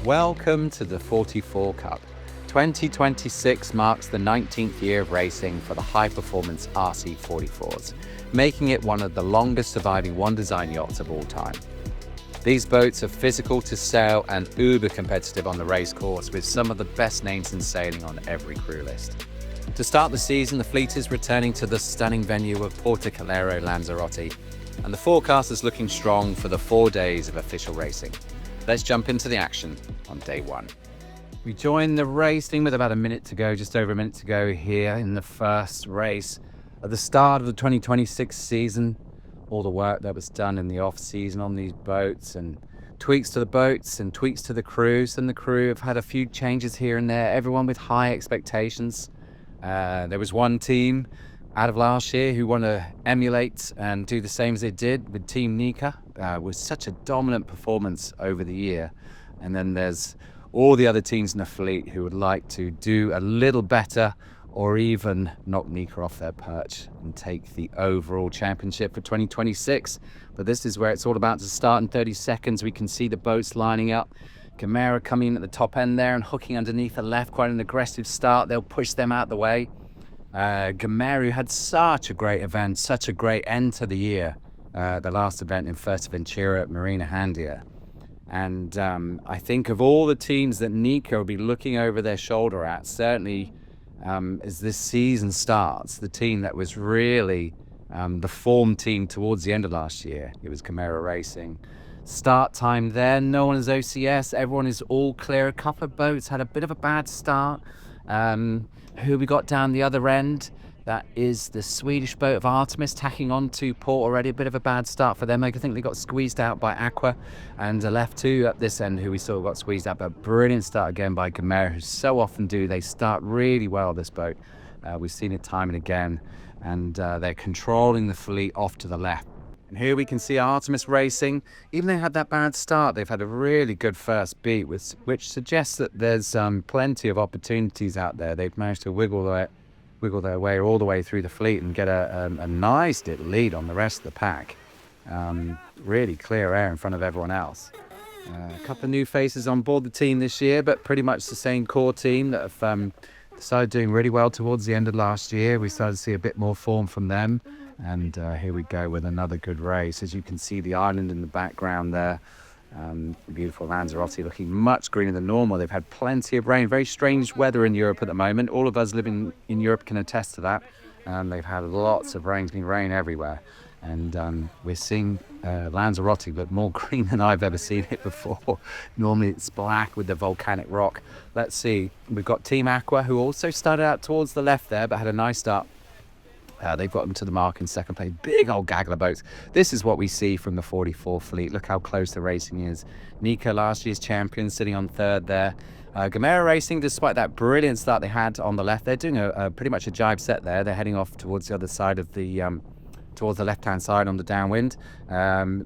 Welcome to the 44 Cup. 2026 marks the 19th year of racing for the high-performance RC44s, making it one of the longest surviving one-design yachts of all time. These boats are physical to sail and uber competitive on the race course, with some of the best names in sailing on every crew list. To start the season, the fleet is returning to the stunning venue of Puerto Calero, Lanzarote, and the forecast is looking strong for the 4 days of official racing. Let's jump into the action on day one. We joined the racing with about a minute to go, just over a minute to go here in the first race. At the start of the 2026 season, all the work that was done in the off-season on these boats and tweaks to the boats and tweaks to the crews. And the crew have had a few changes here and there, everyone with high expectations. There was one team out of last year who want to emulate and do the same as they did with Team Nika. Was such a dominant performance over the year. And then there's all the other teams in the fleet who would like to do a little better or even knock Nika off their perch and take the overall championship for 2026. But this is where it's all about to start in 30 seconds. We can see the boats lining up. Canary coming in at the top end there and hooking underneath the left, quite an aggressive start. They'll push them out the way. Canary had such a great event, such a great end to the year. The last event in Fuerteventura at Marina Handia. And I think of all the teams that Nika will be looking over their shoulder at, certainly as this season starts, the team that was really the form team towards the end of last year, it was Canary Racing. Start time there, no one is OCS, everyone is all clear. A couple of boats had a bit of a bad start. Who we got down the other end? That is the Swedish boat of Artemis tacking on to port already. A bit of a bad start for them. I think they got squeezed out by Aqua, and left two at this end who we saw got squeezed out. But brilliant start again by Canary, who so often do. They start really well, this boat. We've seen it time and again, and they're controlling the fleet off to the left. And here we can see Artemis Racing. Even though they had that bad start, they've had a really good first beat, which suggests that there's plenty of opportunities out there. They've managed to wiggle their way all the way through the fleet and get a nice little lead on the rest of the pack. Really clear air in front of everyone else. A couple of new faces on board the team this year, but pretty much the same core team that have started doing really well towards the end of last year. We started to see a bit more form from them. And here we go with another good race. As you can see, the island in the background there. Beautiful Lanzarote looking much greener than normal. They've had plenty of rain, very strange weather in Europe at the moment. All of us living in Europe can attest to that. They've had lots of rain, it's been rain everywhere. And we're seeing Lanzarote look more green than I've ever seen it before. Normally it's black with the volcanic rock. Let's see, we've got Team Aqua, who also started out towards the left there, but had a nice start. They've got them to the mark in second place. Big old gaggle of boats. This is what we see from the 44 fleet. Look how close the racing is. Nika, last year's champion, sitting on third there. Canary Racing, despite that brilliant start they had on the left, they're doing a pretty much a jibe set there. They're heading off towards the other side of the, towards the left-hand side on the downwind.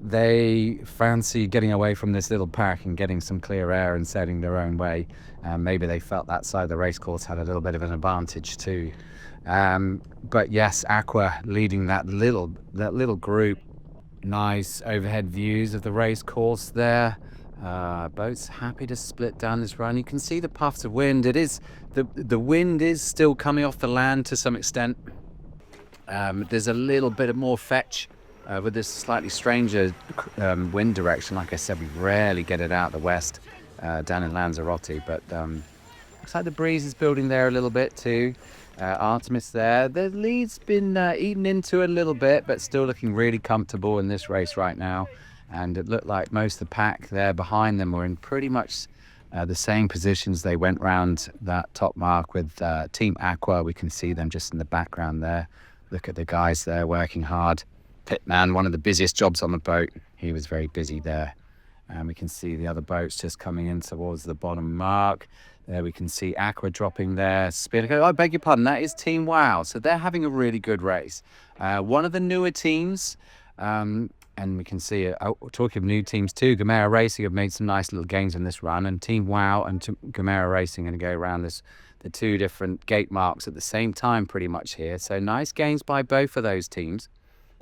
They fancy getting away from this little pack and getting some clear air and sailing their own way. Maybe they felt that side of the race course had a little bit of an advantage too. But yes, Aqua leading that little group. Nice overhead views of the race course there. Boats happy to split down this run. You can see the puffs of wind. It is the wind is still coming off the land to some extent. There's a little bit of more fetch with this slightly stranger wind direction. Like I said, we rarely get it out the west down in Lanzarote, but looks like the breeze is building there a little bit too. Artemis there. The lead's been eaten into a little bit, but still looking really comfortable in this race right now. And it looked like most of the pack there behind them were in pretty much the same positions. They went round that top mark with Team Aqua. We can see them just in the background there. Look at the guys there working hard. Pitman, one of the busiest jobs on the boat. He was very busy there. And we can see the other boats just coming in towards the bottom mark. There we can see Aqua dropping their spin. I beg your pardon, that is Team Wow. So they're having a really good race. One of the newer teams, and we can see, talking of new teams too, Canary Racing have made some nice little gains in this run. And Team Wow and Canary Racing are going to go around the two different gate marks at the same time pretty much here. So nice gains by both of those teams.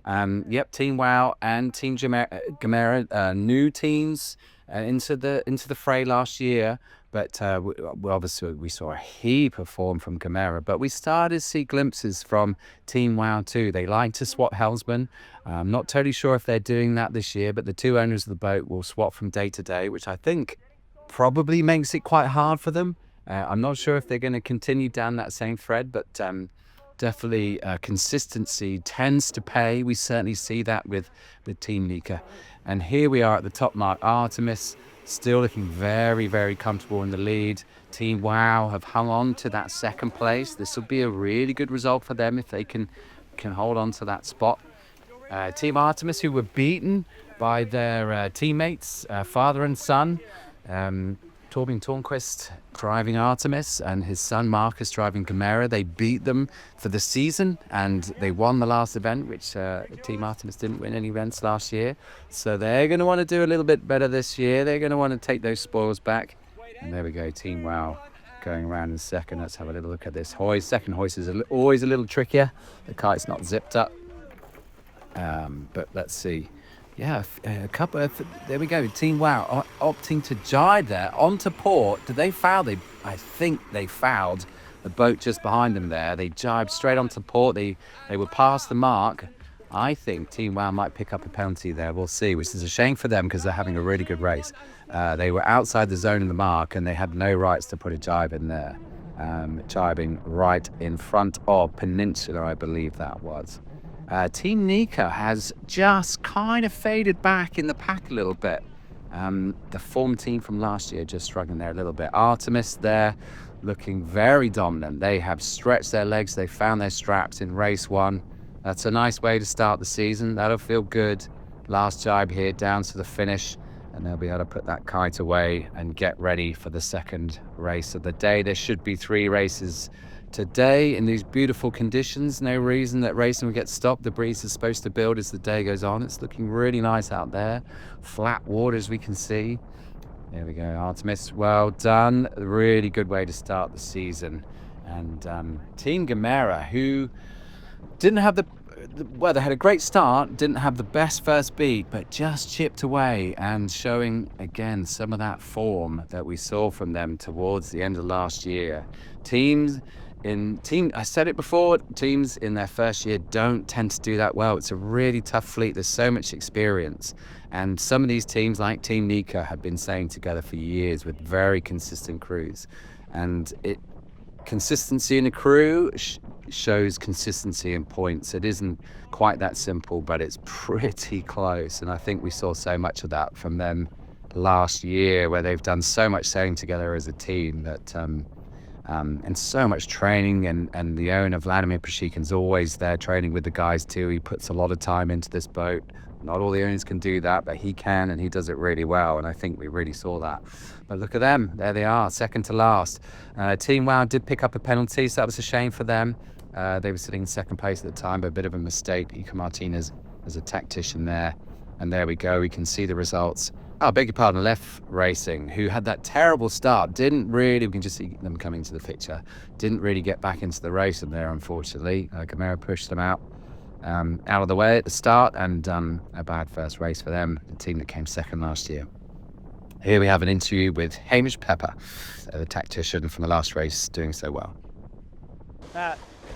Yep, Team Wow and Team Gamera, new teams into the fray last year. But obviously we saw a heap of form from Gamera, but we started to see glimpses from Team Wow too. They like to swap helmsmen. I'm not totally sure if they're doing that this year, but the two owners of the boat will swap from day to day, which I think probably makes it quite hard for them. I'm not sure if they're going to continue down that same thread, but definitely consistency tends to pay. We certainly see that with Team Nika. And here we are at the top mark. Artemis still looking very, very comfortable in the lead. Team Wow have hung on to that second place. This will be a really good result for them if they can hold on to that spot. Team Artemis, who were beaten by their teammates, father and son. Torben Tornquist driving Artemis and his son Marcus driving Gamera. They beat them for the season and they won the last event, which Team Artemis didn't win any events last year. So they're going to want to do a little bit better this year. They're going to want to take those spoils back. And there we go, Team Wow going around in second. Let's have a little look at this hoist. Second hoist is always a little trickier. The kite's not zipped up. But let's see. Yeah, a couple of, there we go. Team Wow opting to jibe there onto port. Did they foul? I think they fouled the boat just behind them there. They jibed straight onto port. They were past the mark. I think Team Wow might pick up a penalty there. We'll see, which is a shame for them because they're having a really good race. They were outside the zone of the mark and they had no rights to put a jibe in there. Jibing right in front of Peninsula, I believe that was. Team Nika has just kind of faded back in the pack a little bit. The form team from last year just struggling there a little bit. Artemis there looking very dominant. They have stretched their legs. They found their straps in race one. That's a nice way to start the season. That'll feel good. Last jibe here down to the finish. And they'll be able to put that kite away and get ready for the second race of the day. There should be 3 races today in these beautiful conditions. No reason that racing will get stopped. The breeze is supposed to build as the day goes on. It's looking really nice out there. Flat water as we can see. There we go, Artemis, well done. A really good way to start the season. And Team Gamera, who didn't have well, they had a great start, didn't have the best first beat, but just chipped away and showing again some of that form that we saw from them towards the end of last year. I said it before, teams in their first year don't tend to do that well. It's a really tough fleet. There's so much experience. And some of these teams, like Team Nika, have been staying together for years with very consistent crews. And consistency in a crew shows consistency in points. It isn't quite that simple, but it's pretty close. And I think we saw so much of that from them last year, where they've done so much sailing together as a team that and so much training, and the owner Vladimir Prashikin's always there training with the guys too. He puts a lot of time into this boat. Not all the owners can do that, but he can, and he does it really well, and I think we really saw that. But look at them, there they are, second to last. Team Wow did pick up a penalty, so that was a shame for them. They were sitting in second place at the time, but a bit of a mistake. Ica Martinez as a tactician there, and there we go, we can see the results. I beg your pardon, Left Racing, who had that terrible start, we can just see them coming to the picture, didn't really get back into the race in there, unfortunately. Gamera pushed them out of the way at the start, and a bad first race for them, the team that came second last year. Here we have an interview with Hamish Pepper, the tactician from the last race, doing so well.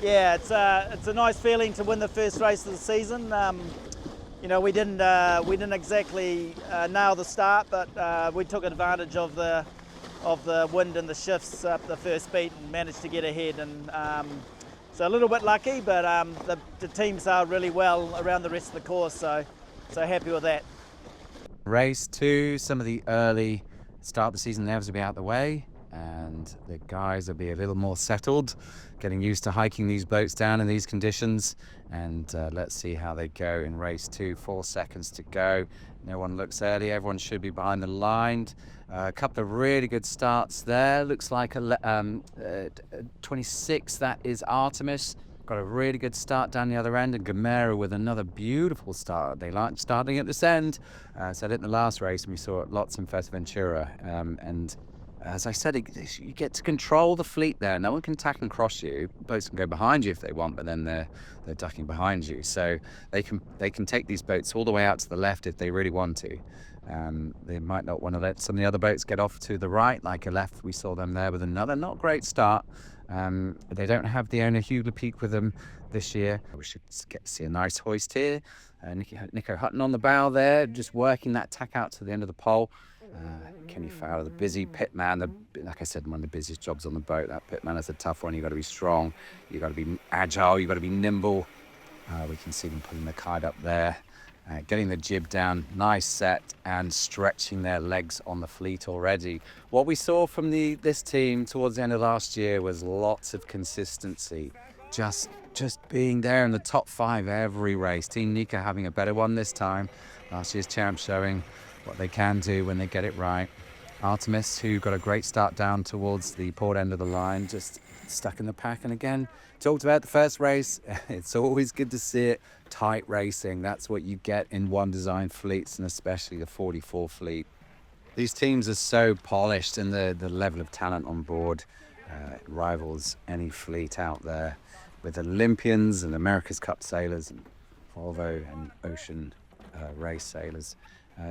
Yeah, it's a nice feeling to win the first race of the season. You know, we didn't exactly nail the start, but we took advantage of the wind and the shifts up the first beat and managed to get ahead. And so a little bit lucky, but the teams are really well around the rest of the course, so happy with that. Race 2, some of the early start of the season nerves will be out the way, and the guys will be a little more settled, getting used to hiking these boats down in these conditions. And let's see how they go in race 2. 4 seconds to go. No one looks early. Everyone should be behind the line. A couple of really good starts there. Looks like 26, that is Artemis. Got a really good start down the other end, and Gamera with another beautiful start. They like starting at this end. Said it in the last race, and we saw lots in Fuerteventura. as I said, you get to control the fleet there. No one can tack and cross you. Boats can go behind you if they want, but then they're ducking behind you. So they can take these boats all the way out to the left if they really want to. They might not want to let some of the other boats get off to the right, like a left. We saw them there with another not great start. They don't have the owner Hugh Peak with them this year. We should get to see a nice hoist here. Nico Hutton on the bow there, just working that tack out to the end of the pole. Kenny Fowler, the busy pitman, like I said, one of the busiest jobs on the boat. That pitman is a tough one. You've got to be strong, you've got to be agile, you've got to be nimble. We can see them putting the kite up there, getting the jib down, nice set, and stretching their legs on the fleet already. What we saw from this team towards the end of last year was lots of consistency, just being there in the top 5 every race. Team Nika having a better one this time. Last year's champ showing what they can do when they get it right. Artemis, who got a great start down towards the port end of the line, just stuck in the pack. And again, talked about the first race. It's always good to see it. Tight racing, that's what you get in one design fleets, and especially the 44 fleet. These teams are so polished, and the level of talent on board rivals any fleet out there, with Olympians and America's Cup sailors and Volvo and Ocean race sailors.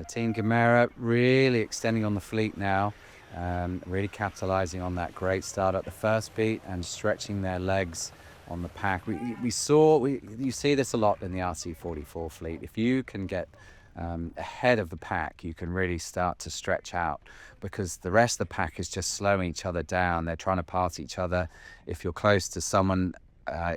Team Gamera really extending on the fleet now, really capitalizing on that great start at the first beat and stretching their legs on the pack. You see this a lot in the RC44 fleet. If you can get ahead of the pack, you can really start to stretch out, because the rest of the pack is just slowing each other down. They're trying to pass each other. If you're close to someone,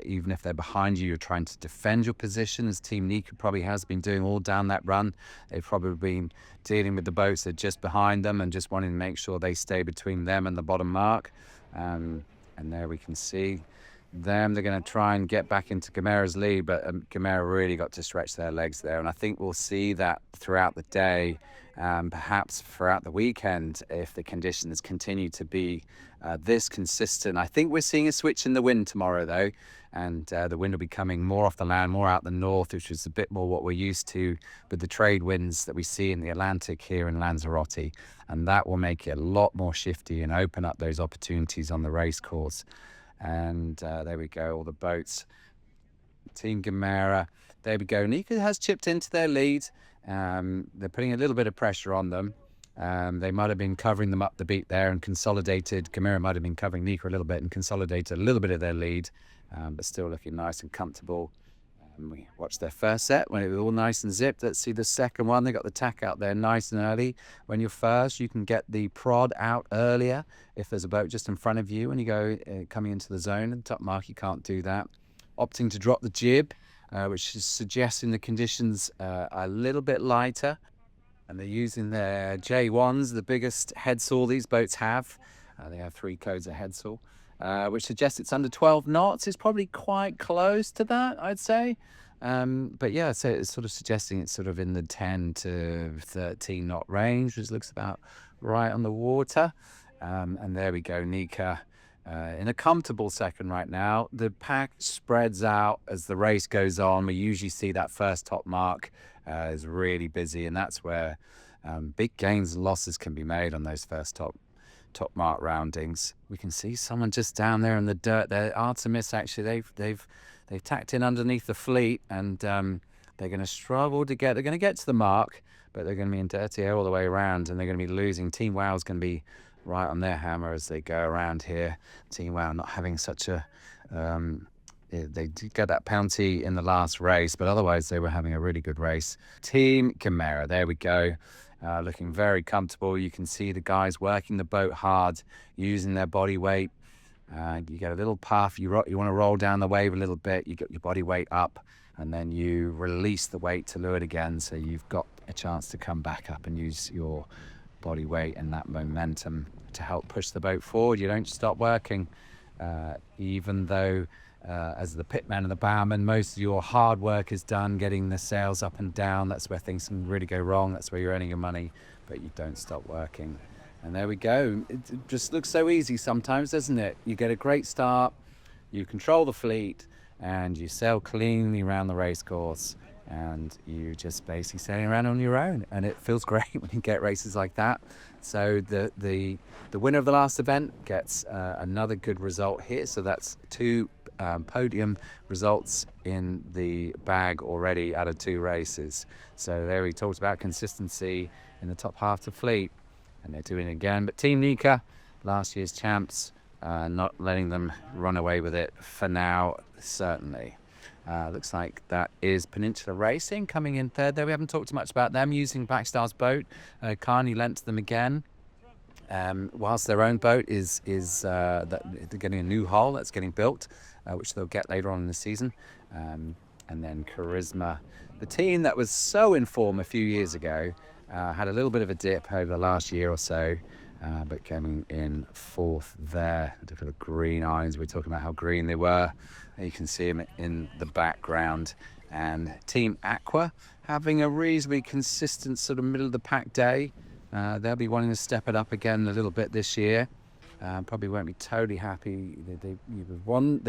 even if they're behind you, you're trying to defend your position, as Team Nika probably has been doing all down that run. They've probably been dealing with the boats that are just behind them and just wanting to make sure they stay between them and the bottom mark. And there we can see them. They're going to try and get back into Gamera's lead, but Gamera really got to stretch their legs there. And I think we'll see that throughout the day, perhaps throughout the weekend, if the conditions continue to be this consistent. I think we're seeing a switch in the wind tomorrow, though, and the wind will be coming more off the land, more out the north, which is a bit more what we're used to with the trade winds that we see in the Atlantic here in Lanzarote. And that will make it a lot more shifty and open up those opportunities on the race course. And there we go, all the boats. Team Gamera, there we go. Nika has chipped into their lead. They're putting a little bit of pressure on them. They might have been covering them up the beat there and consolidated. Gamera might have been covering Nika a little bit and consolidated a little bit of their lead, but still looking nice and comfortable. We watched their first set when it was all nice and zipped. Let's see the second one. They got the tack out there nice and early. When you're first, you can get the prod out earlier if there's a boat just in front of you when you go coming into the zone. And top mark, you can't do that. Opting to drop the jib, which is suggesting the conditions are a little bit lighter. And they're using their J1s, the biggest head sail these boats have. They have 3 codes of head sail, which suggests it's under 12 knots. It's probably quite close to that, I'd say. But yeah, so it's sort of suggesting it's sort of in the 10 to 13 knot range, which looks about right on the water. And there we go, Nika in a comfortable second right now. The pack spreads out as the race goes on. We usually see that first top mark is really busy, and that's where big gains and losses can be made on those first top mark roundings. We can see someone just down there in the dirt there. Artemis, actually, they've tacked in underneath the fleet, and they're going to struggle to get. They're going to get to the mark, but they're going to be in dirty air all the way around, and they're going to be losing. Team Wow's going to be right on their hammer as they go around here. Team Wow not having such a they did get that penalty in the last race, but otherwise they were having a really good race. Team Gamera, there we go. Looking very comfortable. You can see the guys working the boat hard, using their body weight. You get a little puff. You want to roll down the wave a little bit. You get your body weight up, and then you release the weight to lure it again. So you've got a chance to come back up and use your body weight and that momentum to help push the boat forward. You don't stop working, even though as the pitman and the bowman, most of your hard work is done getting the sails up and down. That's where things can really go wrong. That's where you're earning your money, but you don't stop working. And there we go. It just looks so easy sometimes, doesn't it? You get a great start, you control the fleet, and you sail cleanly around the race course, and you just basically sailing around on your own, and it feels great when you get races like that. So the winner of the last event gets another good result here. So that's 2 podium results in the bag already out of 2 races. So there we talked about consistency in the top half of the fleet, and they're doing it again. But Team Nika, last year's champs, not letting them run away with it for now, certainly. Looks like that is Peninsula Racing coming in third there. We haven't talked much about them using Blackstar's boat. Carney lent to them again. Whilst their own boat is that they're getting a new hull that's getting built, which they'll get later on in the season. And then Charisma, the team that was so in form a few years ago, had a little bit of a dip over the last year or so, but coming in 4th there. Look at the green islands. We're talking about how green they were. You can see them in the background. And Team Aqua having a reasonably consistent sort of middle of the pack day. They'll be wanting to step it up again a little bit this year. Probably won't be totally happy. They've won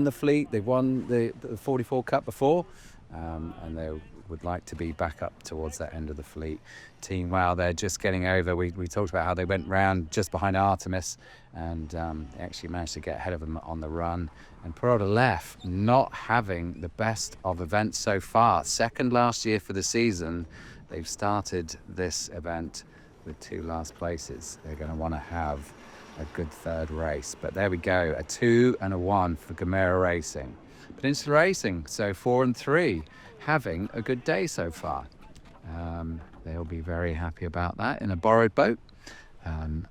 the fleet. They've won the 44 Cup before, and they would like to be back up towards that end of the fleet. Team Wow, they're just getting over. We talked about how they went round just behind Artemis, and they actually managed to get ahead of them on the run. And Puerto Calero not having the best of events so far. Second last year for the season. They've started this event with 2 last places. They're going to want to have a good third race. But there we go, a 2 and a 1 for Canary Racing. Peninsula Racing, so 4 and 3, having a good day so far. They'll be very happy about that in a borrowed boat.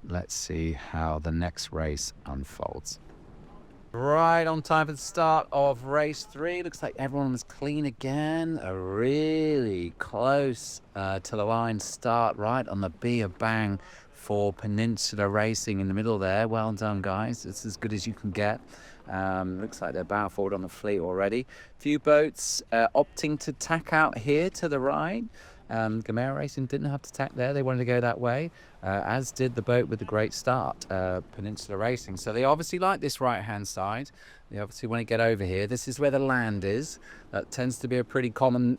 Let's see how the next race unfolds. Right on time for the start of race 3. Looks like everyone was clean again. A really close to the line start right on the beer bang for Peninsula Racing in the middle there. Well done, guys. It's as good as you can get. Looks like they're bow forward on the fleet already. Few boats opting to tack out here to the right. Canary Racing didn't have to tack there. They wanted to go that way, as did the boat with the great start, Peninsula Racing. So they obviously like this right-hand side. They obviously want to get over here. This is where the land is. That tends to be a pretty common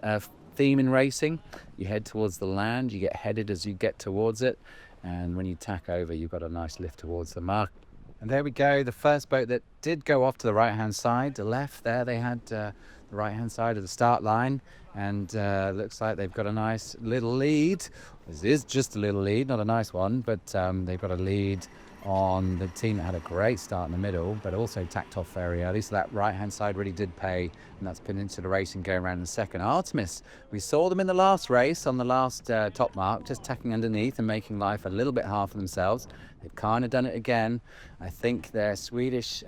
theme in racing. You head towards the land, you get headed as you get towards it, and when you tack over, you've got a nice lift towards the mark. And there we go, the first boat that did go off to the right-hand side, the left there, they had the right-hand side of the start line, and looks like they've got a nice little lead. This is just a little lead, not a nice one, but they've got a lead on the team that had a great start in the middle, but also tacked off very early. So that right-hand side really did pay, and that's Peninsula Racing going around in second. Artemis, we saw them in the last race on the last top mark, just tacking underneath and making life a little bit hard for themselves. They've kind of done it again. I think their Swedish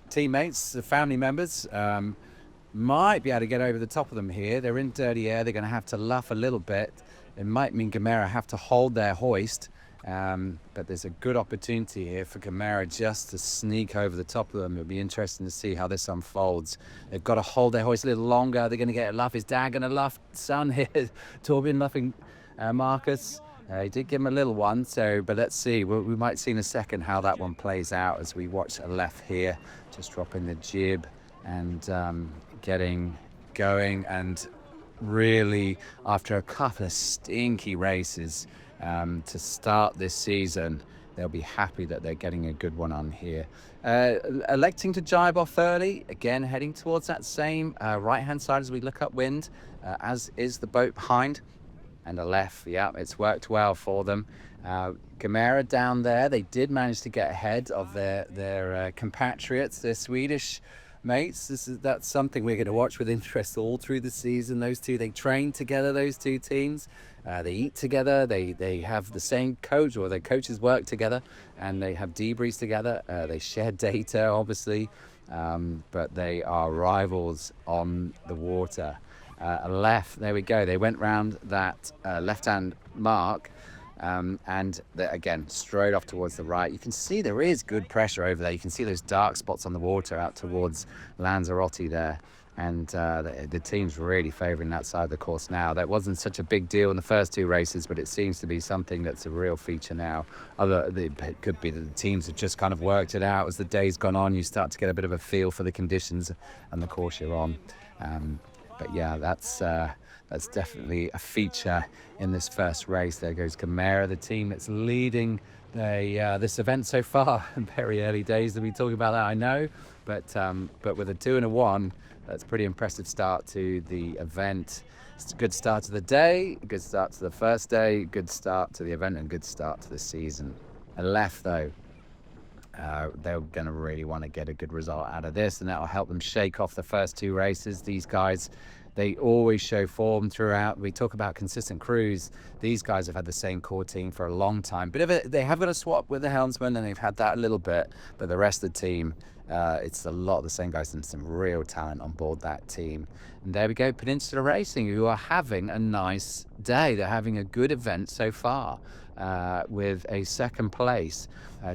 teammates, the family members, might be able to get over the top of them here. They're in dirty air. They're going to have to luff a little bit. It might mean Gamera have to hold their hoist, but there's a good opportunity here for Gamera just to sneak over the top of them. It'll be interesting to see how this unfolds. They've got to hold their hoist a little longer. They're going to get a luff. Is Dad going to luff son here? Torben luffing Marcus. He did give him a little one, but let's see. We might see in a second how that one plays out as we watch a left here, just dropping the jib and getting going, and really after a couple of stinky races to start this season, they'll be happy that they're getting a good one on here. Electing to jibe off early, again heading towards that same right hand side as we look upwind, as is the boat behind, and a left. Yeah, it's worked well for them. Gamera down there, they did manage to get ahead of their compatriots, their Swedish mates. That's something we're going to watch with interest all through the season. Those two, they train together, those two teams. They eat together. They have the same coach, or their coaches work together, and they have debriefs together. They share data, obviously, but they are rivals on the water. Left, there we go. They went round that left-hand mark, and again straight off towards the right. You can see there is good pressure over there. You can see those dark spots on the water out towards Lanzarote there, and the team's really favouring that side of the course now. That wasn't such a big deal in the first 2 races, but it seems to be something that's a real feature now. It could be that the teams have just kind of worked it out. As the day's gone on, you start to get a bit of a feel for the conditions and the course you're on. But yeah, that's That's definitely a feature in this first race. There goes Calero, the team that's leading this event so far. Very early days to be talking about that, I know, but with a 2 and a 1, that's a pretty impressive start to the event. It's a good start to the day, a good start to the first day, good start to the event, and good start to the season. And left though, they're going to really want to get a good result out of this, and that will help them shake off the first 2 races. These guys, they always show form throughout. We talk about consistent crews. These guys have had the same core team for a long time, but they have got a swap with the helmsman, and they've had that a little bit, but the rest of the team, it's a lot of the same guys and some real talent on board that team. And there we go, Peninsula Racing, who are having a nice day. They're having a good event so far, with a second place,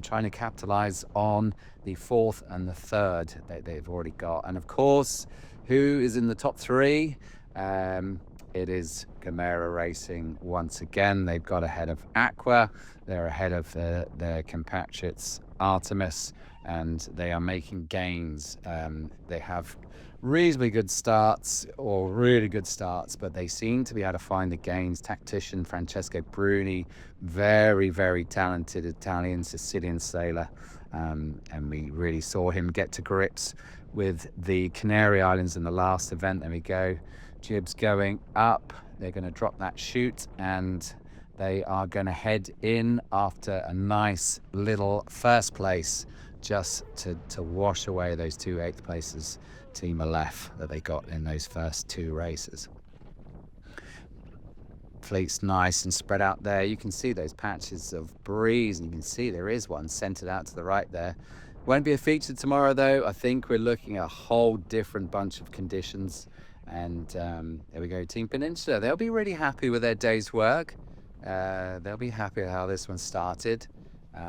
trying to capitalize on the 4th and the 3rd that they've already got. And of course, who is in the top 3? It is Calero Racing once again. They've got ahead of Aqua, they're ahead of their compatriots Artemis, and they are making gains. They have reasonably good starts, or really good starts, but they seem to be able to find the gains. Tactician Francesco Bruni, very, very talented Italian Sicilian sailor, and we really saw him get to grips with the Canary Islands in the last event. There we go, jibs going up, they're going to drop that chute, and they are going to head in after a nice little first place, just to wash away those 2 8th places, Team Aleph, that they got in those first 2 races. Fleet's nice and spread out there. You can see those patches of breeze, and you can see there is one centered out to the right there. Won't be a feature tomorrow though. I think we're looking at a whole different bunch of conditions. And there we go, Team Peninsula. They'll be really happy with their day's work. They'll be happy with how this one started.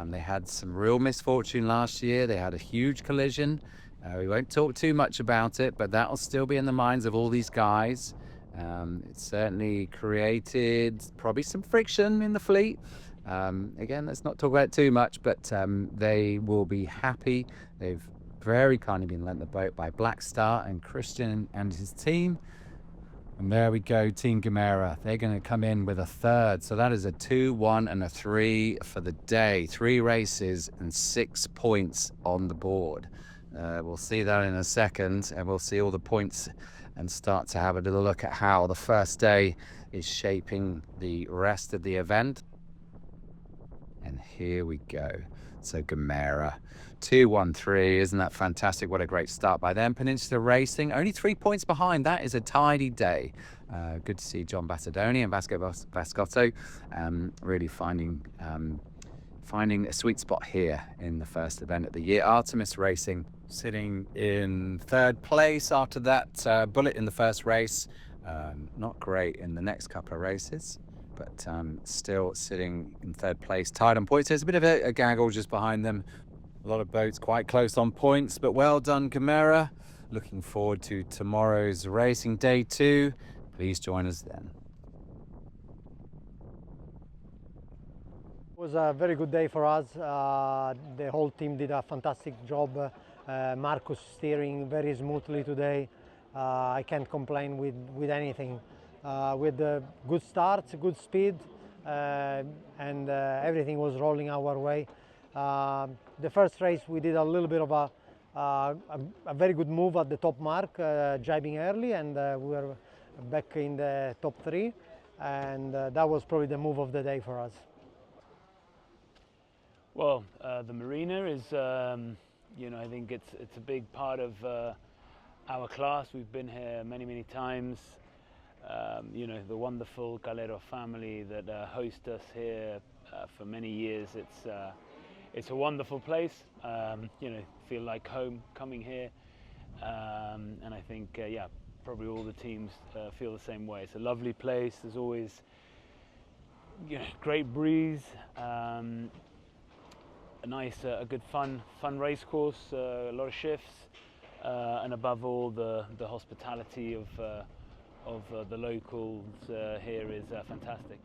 They had some real misfortune last year. They had a huge collision. We won't talk too much about it, but that'll still be in the minds of all these guys. It certainly created probably some friction in the fleet. Again, let's not talk about it too much, but they will be happy. They've very kindly been lent the boat by Black Star and Christian and his team. And there we go, Team Calero. They're going to come in with a 3rd. So that is a 2, 1, and a 3 for the day. 3 races and 6 points on the board. We'll see that in a second, and we'll see all the points and start to have a little look at how the first day is shaping the rest of the event. And here we go. So Calero, 2-1-3, isn't that fantastic? What a great start by them. Peninsula Racing, only 3 points behind. That is a tidy day. Good to see John Battadoni and Vasco Vascotto really finding a sweet spot here in the first event of the year. Artemis Racing sitting in 3rd place after that bullet in the first race. Not great in the next couple of races, but still sitting in 3rd place, tied on points. There's a bit of a gaggle just behind them. A lot of boats quite close on points, but well done, Calero. Looking forward to tomorrow's racing, day 2. Please join us then. It was a very good day for us. The whole team did a fantastic job. Marcus steering very smoothly today. I can't complain with anything. With good starts, good speed, and everything was rolling our way. The first race we did a little bit of a very good move at the top mark, jibing early, and we were back in the top 3, and that was probably the move of the day for us. Well, the marina is, I think it's a big part of our class. We've been here many times. The wonderful Calero family that host us here for many years. It's a wonderful place. Feel like home coming here, and I think probably all the teams feel the same way. It's a lovely place. There's always great breeze, a nice, a good fun race course, a lot of shifts, and above all the hospitality of the locals here is fantastic.